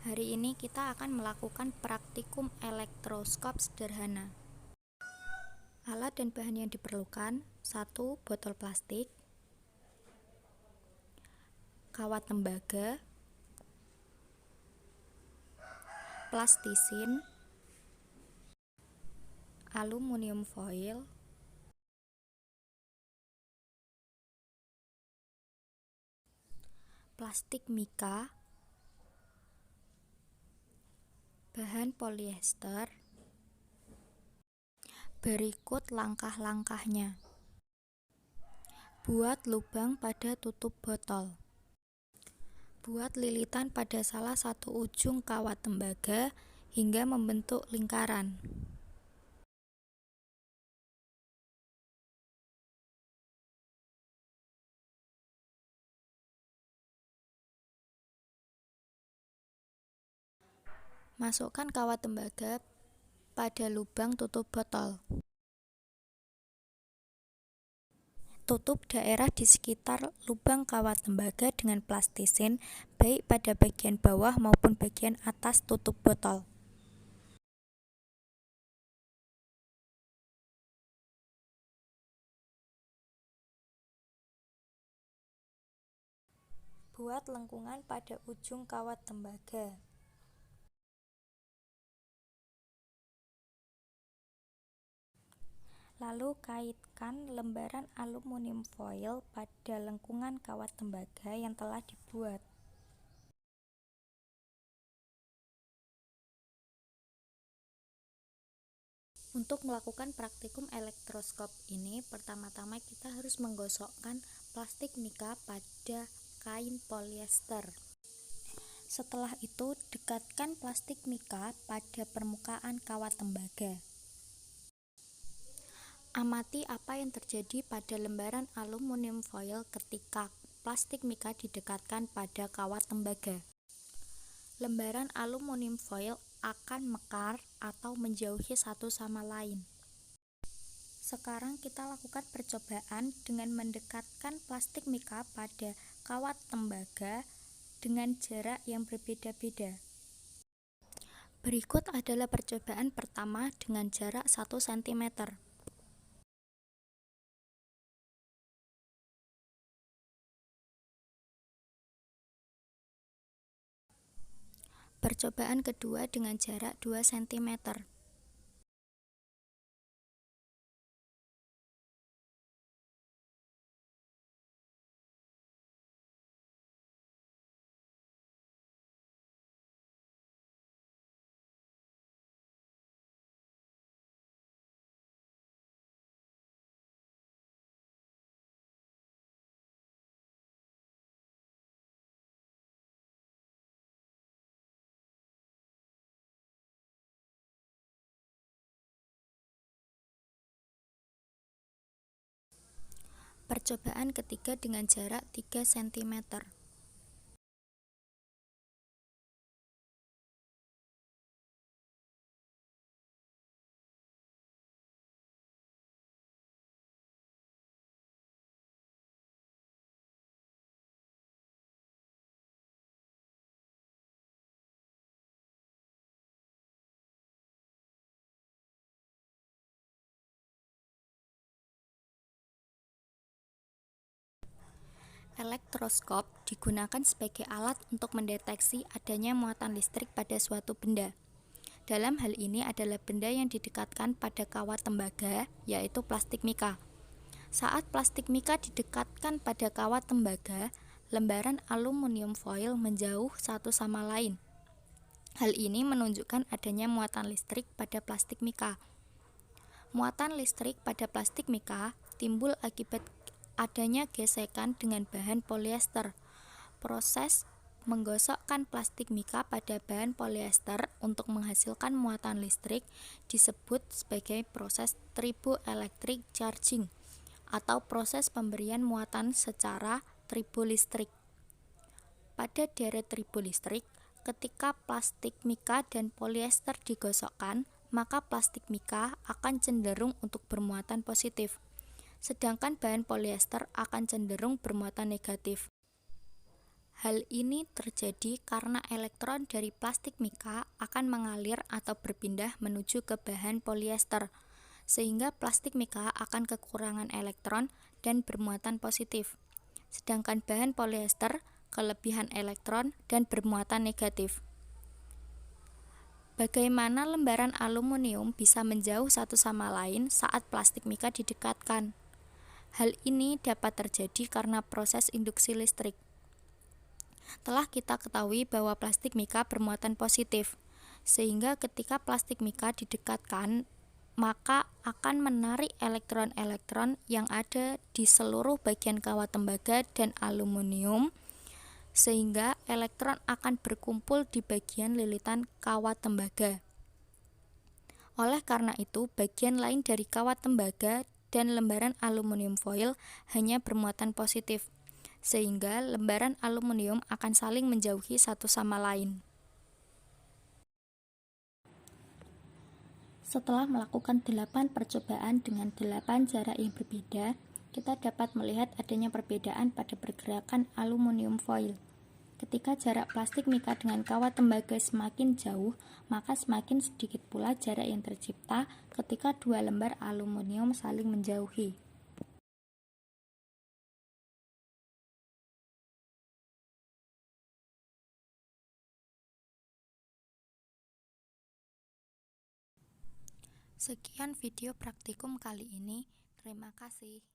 Hari ini kita akan melakukan praktikum elektroskop sederhana. Alat dan bahan yang diperlukan: 1 botol plastik, kawat tembaga, plastisin, aluminium foil, plastik mika, bahan polyester. Berikut langkah-langkahnya. Buat lubang pada tutup botol. Buat lilitan pada salah satu ujung kawat tembaga hingga membentuk lingkaran. Masukkan kawat tembaga pada lubang tutup botol. Tutup daerah di sekitar lubang kawat tembaga dengan plastisin, baik pada bagian bawah maupun bagian atas tutup botol. Buat lengkungan pada ujung kawat tembaga. Lalu kaitkan lembaran aluminium foil pada lengkungan kawat tembaga yang telah dibuat. Untuk melakukan praktikum elektroskop ini, pertama-tama kita harus menggosokkan plastik mika pada kain polyester. Setelah itu, dekatkan plastik mika pada permukaan kawat tembaga. Amati apa yang terjadi pada lembaran aluminium foil ketika plastik mika didekatkan pada kawat tembaga. Lembaran aluminium foil akan mekar atau menjauhi satu sama lain. Sekarang kita lakukan percobaan dengan mendekatkan plastik mika pada kawat tembaga dengan jarak yang berbeda-beda. Berikut adalah percobaan pertama dengan jarak 1 cm. Percobaan kedua dengan jarak 2 cm. Percobaan ketiga dengan jarak 3 cm. Elektroskop digunakan sebagai alat untuk mendeteksi adanya muatan listrik pada suatu benda. Dalam hal ini adalah benda yang didekatkan pada kawat tembaga, yaitu plastik mika. Saat plastik mika didekatkan pada kawat tembaga, lembaran aluminium foil menjauh satu sama lain. Hal ini menunjukkan adanya muatan listrik pada plastik mika. Muatan listrik pada plastik mika timbul akibat adanya gesekan dengan bahan polyester. Proses menggosokkan plastik mika pada bahan polyester untuk menghasilkan muatan listrik disebut sebagai proses triboelectric charging atau proses pemberian muatan secara tribolistrik. Pada deret tribolistrik, ketika plastik mika dan polyester digosokkan, maka plastik mika akan cenderung untuk bermuatan positif, sedangkan bahan polyester akan cenderung bermuatan negatif. Hal ini terjadi karena elektron dari plastik mika akan mengalir atau berpindah menuju ke bahan polyester, sehingga plastik mika akan kekurangan elektron dan bermuatan positif. Sedangkan bahan polyester kelebihan elektron dan bermuatan negatif. Bagaimana lembaran aluminium bisa menjauh satu sama lain saat plastik mika didekatkan? Hal ini dapat terjadi karena proses induksi listrik. Telah kita ketahui bahwa plastik mika bermuatan positif, sehingga ketika plastik mika didekatkan, maka akan menarik elektron-elektron yang ada di seluruh bagian kawat tembaga dan aluminium, sehingga elektron akan berkumpul di bagian lilitan kawat tembaga. Oleh karena itu, bagian lain dari kawat tembaga dan lembaran aluminium foil hanya bermuatan positif, sehingga lembaran aluminium akan saling menjauhi satu sama lain. Setelah melakukan 8 percobaan dengan 8 jarak yang berbeda, kita dapat melihat adanya perbedaan pada pergerakan aluminium foil. Ketika jarak plastik mika dengan kawat tembaga semakin jauh, maka semakin sedikit pula jarak yang tercipta ketika dua lembar aluminium saling menjauhi. Sekian video praktikum kali ini. Terima kasih.